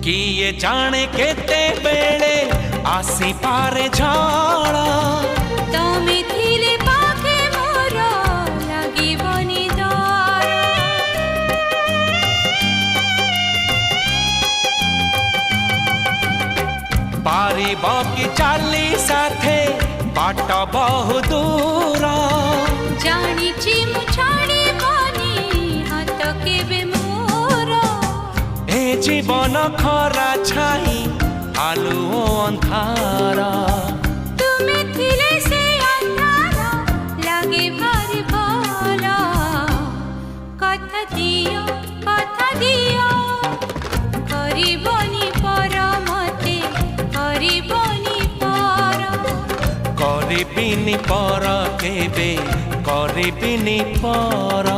किए जाने केते बेले आसी पारे झाड़ा तमे थिले पाखे मोर लागिबनी डर पारिब कि चाली साथे बाट बहु दूर जानिछि मु छाड़िबनी हाथ केबे मोर ए जीवन खरा छाई आलु अंधारा तुमे थिले से अंधारा लागे भारी भल कथा दियो करिबनी पर मते करिबनी पर करिबिनी पर केबे करिबिनी पर।